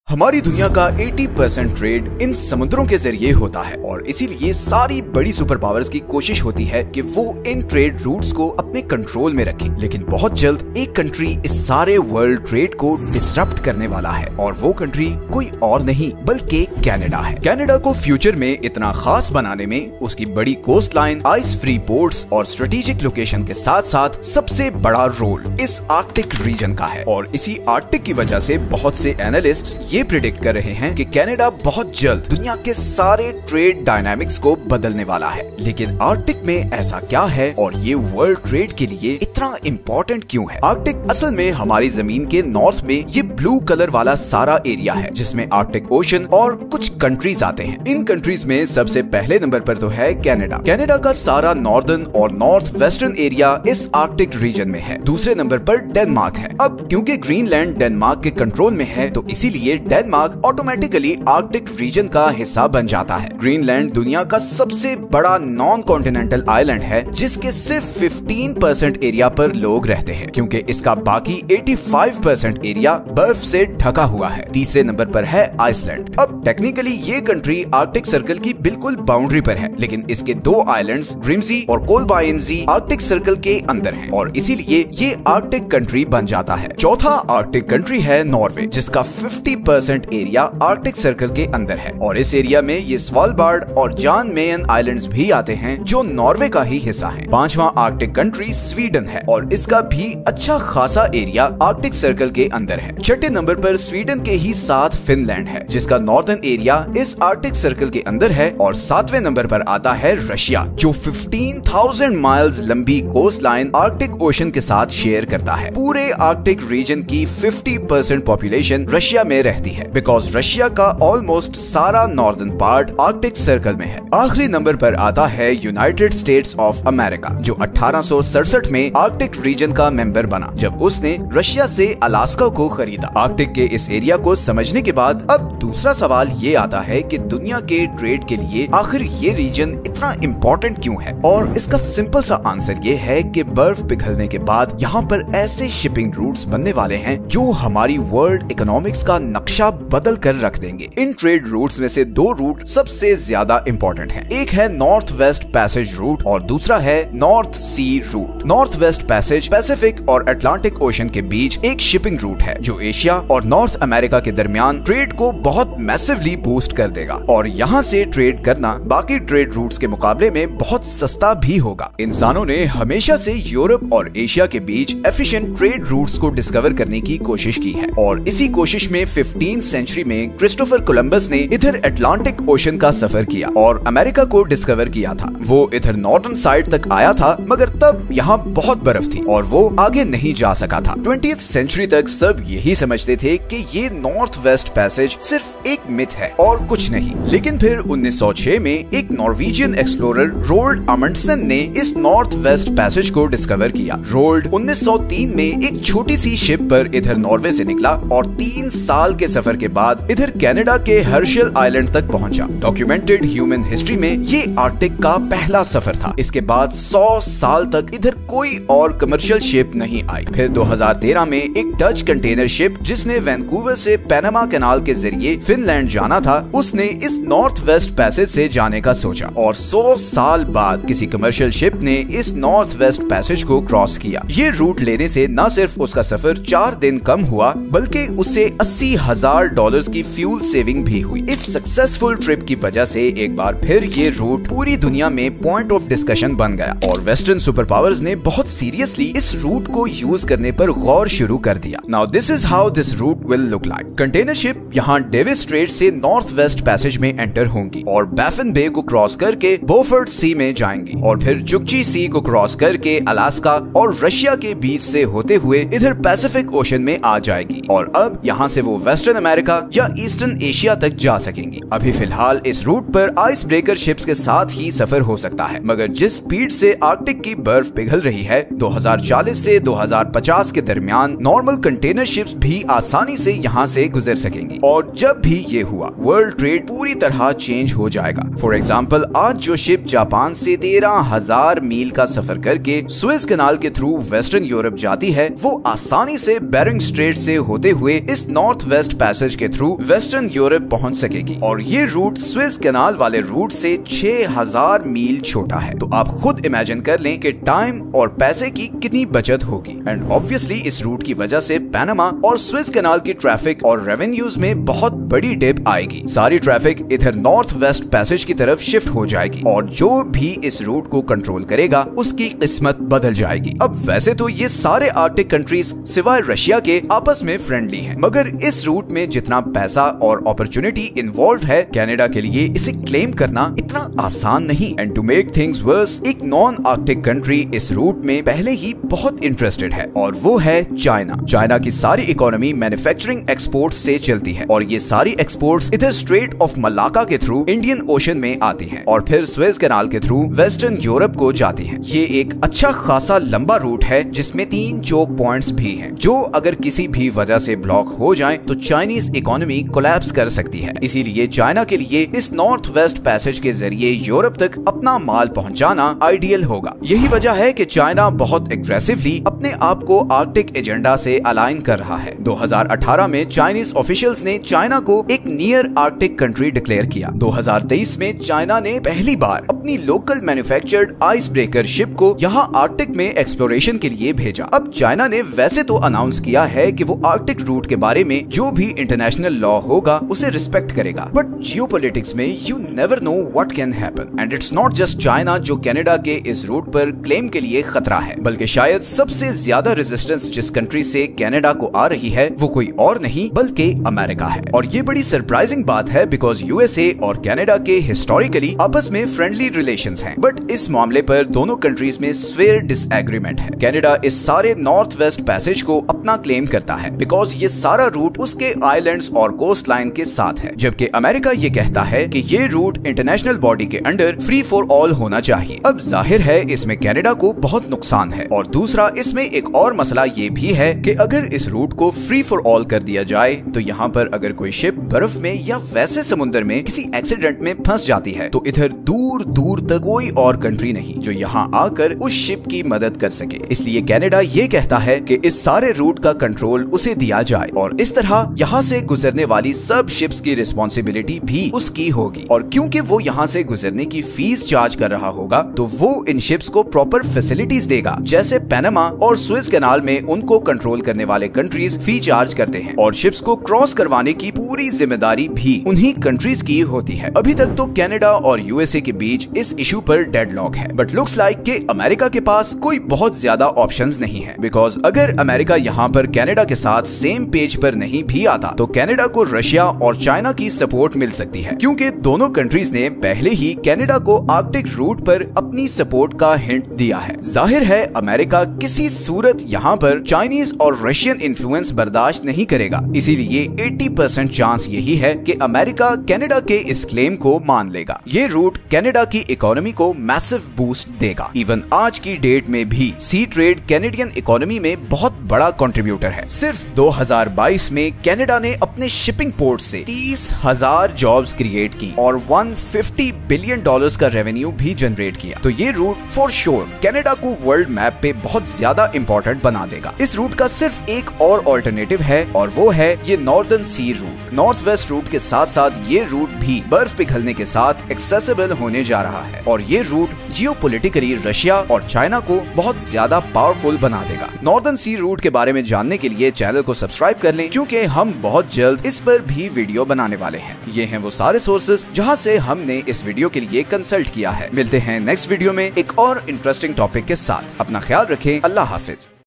हमारी दुनिया का 80% ट्रेड इन समुद्रों के जरिए होता है और इसीलिए सारी बड़ी सुपर पावर्स की कोशिश होती है कि वो इन ट्रेड रूट्स को अपने कंट्रोल में रखें। लेकिन बहुत जल्द एक कंट्री इस सारे वर्ल्ड ट्रेड को डिसरप्ट करने वाला है और वो कंट्री कोई और नहीं बल्कि कनाडा है। कनाडा को फ्यूचर में इतना खास बनाने में उसकी बड़ी coast line, ice free ports और स्ट्रेटेजिक लोकेशन के साथ साथ सबसे बड़ा रोल इस आर्कटिक रीजन का है। और इसी आर्कटिक की वजह से बहुत से एनालिस्ट्स ये प्रेडिक्ट कर रहे हैं कि कनाडा बहुत जल्द दुनिया के सारे ट्रेड डायनामिक्स को बदलने वाला है। लेकिन आर्कटिक में ऐसा क्या है और ये वर्ल्ड ट्रेड के लिए इतना इम्पोर्टेंट क्यों है? आर्कटिक असल में हमारी जमीन के नॉर्थ में ये ब्लू कलर वाला सारा एरिया है जिसमें आर्कटिक ओशन और कुछ कंट्रीज आते हैं। इन कंट्रीज में सबसे पहले नंबर पर तो है कनाडा। कनाडा का सारा नॉर्दर्न और नॉर्थ वेस्टर्न एरिया इस आर्कटिक रीजन में है। दूसरे नंबर पर डेनमार्क है। अब क्योंकि ग्रीनलैंड डेनमार्क के कंट्रोल में है तो इसीलिए डेनमार्क ऑटोमेटिकली आर्कटिक रीजन का हिस्सा बन जाता है। ग्रीनलैंड दुनिया का सबसे बड़ा नॉन कॉन्टिनेंटल आइलैंड है जिसके सिर्फ 15% एरिया पर लोग रहते हैं क्योंकि इसका बाकी 85% एरिया बर्फ से ढका हुआ है। तीसरे नंबर पर है आइसलैंड। अब टेक्निकली ये कंट्री आर्कटिक सर्कल की बिल्कुल बाउंड्री पर है लेकिन इसके दो आइलैंड्स ग्रिम्जी और कोलबाइनजी आर्कटिक सर्कल के अंदर हैं और इसीलिए ये आर्कटिक कंट्री बन जाता है। चौथा आर्कटिक कंट्री है नॉर्वे जिसका 50% एरिया आर्कटिक सर्कल के अंदर है और इस एरिया में ये स्वालबार्ड और जॉन मेयन आइलैंड्स भी आते हैं जो नॉर्वे का ही हिस्सा है। पांचवा आर्कटिक कंट्री स्वीडन है और इसका भी अच्छा खासा एरिया आर्कटिक सर्कल के अंदर है। छठे नंबर पर स्वीडन के ही साथ फिनलैंड है जिसका नॉर्दर्न एरिया इस आर्कटिक सर्कल के अंदर है। और सातवें नंबर पर आता है रशिया जो 15,000 माइल्स लंबी कोस्ट लाइन आर्कटिक ओशन के साथ शेयर करता है। पूरे आर्कटिक रीजन की 50% पॉपुलेशन रशिया में रहती है बिकॉज रशिया का ऑलमोस्ट सारा नॉर्दर्न पार्ट आर्कटिक सर्कल में है। आखिरी नंबर पर आता है यूनाइटेड स्टेट्स ऑफ अमेरिका जो 1867 में आर्कटिक रीजन का मेंबर बना जब उसने रशिया से अलास्का को खरीदा। आर्कटिक के इस एरिया को समझने के बाद अब दूसरा सवाल ये आता है कि दुनिया के ट्रेड के लिए आखिर ये रीजन इतना इम्पोर्टेंट क्यों है? और इसका सिंपल सा आंसर ये है कि बर्फ पिघलने के बाद यहाँ पर ऐसे शिपिंग रूट्स बनने वाले हैं जो हमारी वर्ल्ड इकोनॉमिक्स का नक्शा बदल कर रख देंगे। इन ट्रेड रूट्स में से दो रूट सबसे ज्यादा इंपॉर्टेंट हैं। एक है नॉर्थ वेस्ट पैसेज रूट और दूसरा है north sea route. North west passage Pacific और अटलांटिक ओशन के बीच एक शिपिंग रूट है जो एशिया और नॉर्थ अमेरिका के दरमियान ट्रेड को बहुत मैसिवली बूस्ट कर देगा और यहाँ से ट्रेड करना बाकी ट्रेड रूट्स के मुकाबले में बहुत सस्ता भी होगा। इंसानों ने हमेशा से यूरोप और एशिया के बीच एफिशिएंट ट्रेड रूट्स को डिस्कवर करने की कोशिश की है और इसी कोशिश में 15th सेंचुरी में क्रिस्टोफर कोलंबस ने इधर अटलांटिक ओशन का सफर किया और अमेरिका को डिस्कवर किया था। वो इधर नॉर्दर्न साइड तक आया था मगर तब यहाँ बहुत बर्फ थी और वो आगे नहीं जा सका था। 20th सेंचुरी तक सब यही समझते थे कि ये नॉर्थ वेस्ट पैसेज सिर्फ एक मिथ है और कुछ नहीं। लेकिन फिर 1906 में एक नॉर्वेजियन एक्सप्लोरर रोल्ड अमंडसन ने इस नॉर्थ वेस्ट पैसेज को डिस्कवर किया। रोल्ड 1903 में एक छोटी सी शिप पर इधर नॉर्वे से निकला और 3 साल के सफर के बाद इधर कनाडा के हर्शल आइलैंड तक पहुंचा। डॉक्यूमेंटेड ह्यूमन हिस्ट्री में ये आर्कटिक का पहला सफर था। इसके बाद 100 साल तक इधर कोई और कमर्शियल शिप नहीं आई। फिर 2013 में एक डच कंटेनर शिप जिसने वैंकूवर से पैनामा कैनाल के जरिए फिनलैंड जाना था उसने इस नॉर्थ वेस्ट पैसेज से जाने का सोचा और 100 साल बाद किसी कमर्शियल शिप ने इस नॉर्थ वेस्ट पैसेज को क्रॉस किया। ये रूट लेने से न सिर्फ उसका सफर 4 दिन कम हुआ बल्कि उससे $80,000 की फ्यूल सेविंग भी हुई। इस सक्सेसफुल ट्रिप की वजह से एक बार फिर ये रूट पूरी दुनिया में पॉइंट ऑफ डिस्कशन बन गया और वेस्टर्न सुपर पावर्स ने बहुत सीरियसली इस रूट को यूज करने पर गौर शुरू कर दिया। Now this is how this route will look like. Container ship यहाँ डेविस स्ट्रेट से नॉर्थ वेस्ट पैसेज में एंटर होंगी और बैफिन बे को क्रॉस करके बोफोर्ड सी में जाएंगी और फिर चुक्ची सी को क्रॉस करके अलास्का और रशिया के बीच से होते हुए इधर पैसिफिक ओशन में आ जाएगी और अब यहाँ से वो वेस्टर्न अमेरिका या ईस्टर्न एशिया तक जा सकेंगी। अभी फिलहाल इस रूट पर आइस ब्रेकर शिप्स के साथ ही सफर हो सकता है मगर जिस स्पीड से आर्कटिक की बर्फ पिघल रही है 2040 से 2050 के दरमियान नॉर्मल कंटेनर शिप्स भी आसानी से यहाँ से गुजर सकेंगी और जब भी ये हुआ वर्ल्ड ट्रेड पूरी तरह चेंज हो जाएगा। फॉर एग्जाम्पल आज जो शिप जापान से 13,000 मील का सफर करके स्विस कैनाल के थ्रू वेस्टर्न यूरोप जाती है वो आसानी से बेरिंग स्ट्रेट से होते हुए इस नॉर्थ वेस्ट पैसेज के थ्रू वेस्टर्न यूरोप पहुंच सकेगी और ये रूट स्विस कैनाल वाले रूट से 6000 मील छोटा है। तो आप खुद इमेजिन कर लें कि टाइम और पैसे की कितनी बचत होगी। एंड ऑब्वियसली इस रूट की वजह से पनामा और स्विस कैनाल की ट्रैफिक और रेवेन्यूज में बहुत बड़ी डिप आएगी। सारी ट्रैफिक इधर नॉर्थ वेस्ट पैसेज की तरफ शिफ्ट हो जाएगी और जो भी इस रूट को कंट्रोल करेगा उसकी किस्मत बदल जाएगी। अब वैसे तो ये सारे आर्कटिक कंट्रीज सिवाय रशिया के आपस में फ्रेंडली हैं, मगर इस रूट में जितना पैसा और अपॉर्चुनिटी इन्वॉल्व है, कनाडा के लिए इसे क्लेम करना इतना आसान नहीं। And to make things worse, एक नॉन आर्कटिक कंट्री इस रूट में पहले ही बहुत इंटरेस्टेड है और वो है चाइना। चाइना की सारी इकोनॉमी मैन्युफैक्चरिंग एक्सपोर्ट्स से चलती है और ये सारी एक्सपोर्ट्स इधर स्ट्रेट ऑफ मलाका के थ्रू इंडियन ओशन में आती हैं और फिर स्वेज कैनाल के थ्रू वेस्टर्न यूरोप को जाती हैं। ये एक अच्छा खासा लंबा रूट है जिसमें 3 चोक पॉइंट्स भी हैं, जो अगर किसी भी वजह से ब्लॉक हो जाएं तो चाइनीज इकोनॉमी कोलैप्स कर सकती है। इसीलिए चाइना के लिए इस नॉर्थ वेस्ट पैसेज के जरिए यूरोप तक अपना माल पहुंचाना आइडियल होगा। यही वजह है कि चाइना बहुत एग्रेसिवली अपने आप को आर्कटिक एजेंडा से अलाइन कर रहा है। 2018 में चाइनीज ऑफिशियल्स ने चाइना को एक नियर आर्कटिक कंट्री डिक्लेयर किया। 2023 में चाइना ने पहली बार अपनी local manufactured ice breaker ship को यहाँ आर्कटिक में एक्सप्लोरेशन के लिए भेजा। अब चाइना ने वैसे तो अनाउंस किया है कि वो आर्कटिक रूट के बारे में जो भी इंटरनेशनल लॉ होगा उसे रिस्पेक्ट करेगा, बट जियोपॉलिटिक्स में you never know what can happen. And it's not just China जो कनाडा के इस रूट पर क्लेम के लिए खतरा है, बल्कि शायद सबसे ज्यादा रेजिस्टेंस जिस कंट्री से कनाडा को आ रही है वो कोई और नहीं बल्कि अमेरिका है। और ये बड़ी सरप्राइजिंग बात है बिकॉज यूएसए और कनाडा के हिस्टोरिकली आपस में फ्रेंडली रिलेशंस हैं, बट इस मामले पर दोनों कंट्रीज में स्वेयर डिसएग्रीमेंट है। कनाडा इस सारे नॉर्थ वेस्ट पैसेज को अपना क्लेम करता है बिकॉज ये सारा रूट उसके आइलैंड्स और कोस्ट लाइन के साथ है, जबकि अमेरिका ये कहता है कि ये रूट इंटरनेशनल बॉडी के अंडर फ्री फॉर ऑल होना चाहिए। अब जाहिर है इसमें कनाडा को बहुत नुकसान है और दूसरा इसमें एक और मसला ये भी है कि अगर इस रूट को फ्री फॉर ऑल कर दिया जाए तो यहाँ पर अगर कोई शिप बर्फ में या वैसे समुद्र में किसी एक्सीडेंट में फंस जाती है तो इधर दूर दूर तक कोई और कंट्री नहीं जो यहाँ आकर उस शिप की मदद कर सके। इसलिए कनाडा ये कहता है कि इस सारे रूट का कंट्रोल उसे दिया जाए और इस तरह यहाँ से गुजरने वाली सब शिप्स की रिस्पॉन्सिबिलिटी भी उसकी होगी। और क्योंकि वो यहाँ से गुजरने की फीस चार्ज कर रहा होगा तो वो इन शिप्स को प्रॉपर फैसिलिटीज देगा, जैसे पनामा और स्विस कैनाल में उनको कंट्रोल करने वाले कंट्रीज फी चार्ज करते हैं और शिप्स को क्रॉस करवाने की पूरी जिम्मेदारी भी उन्हीं कंट्रीज की होती है। अभी तक तो कनाडा और यूएसए के बीच इस इशू पर डेडलॉक है, बट लुक्स लाइक कि अमेरिका के पास कोई बहुत ज्यादा ऑप्शंस नहीं है बिकॉज अगर अमेरिका यहाँ पर कनाडा के साथ सेम पेज पर नहीं भी आता तो कनाडा को रशिया और चाइना की सपोर्ट मिल सकती है, क्योंकि दोनों कंट्रीज ने पहले ही कनाडा को आर्कटिक रूट पर अपनी सपोर्ट का हिंट दिया है। जाहिर है अमेरिका किसी सूरत यहाँ पर चाइनीज और रशियन इन्फ्लुएंस बर्दाश्त नहीं करेगा, इसीलिए 80% चांस यही है कि अमेरिका कनाडा के इस क्लेम को मान लेगा। ये रूट कनाडा की इकोनॉमी को मैसिव बूस्ट देगा। इवन आज की डेट में भी सी ट्रेड कैनेडियन इकोनॉमी में बहुत बड़ा कंट्रीब्यूटर है। सिर्फ 2022 में कनाडा ने अपने शिपिंग पोर्ट से 30,000 जॉब्स क्रिएट की और $150 बिलियन का रेवेन्यू भी जनरेट किया। तो ये रूट फॉर श्योर कनाडा को वर्ल्ड मैप पे बहुत ज्यादा इंपॉर्टेंट बना देगा। इस रूट का सिर्फ एक और ऑल्टरनेटिव है और वो है ये नॉर्दर्न सी रूट। नॉर्थ वेस्ट रूट के साथ साथ ये रूट भी बर्फ पिघलने के साथ एक्सेसिबल होने जा रहा है और ये रूट जियोपॉलिटिकली रशिया और चाइना को बहुत ज्यादा पावरफुल बना देगा। नॉर्दर्न सी रूट के बारे में जानने के लिए चैनल को सब्सक्राइब कर लें, क्योंकि हम बहुत जल्द इस पर भी वीडियो बनाने वाले हैं। ये हैं वो सारे सोर्सेज जहां से हमने इस वीडियो के लिए कंसल्ट किया है। मिलते हैं नेक्स्ट वीडियो में एक और इंटरेस्टिंग टॉपिक के साथ। अपना ख्याल रखें। अल्लाह हाफिज।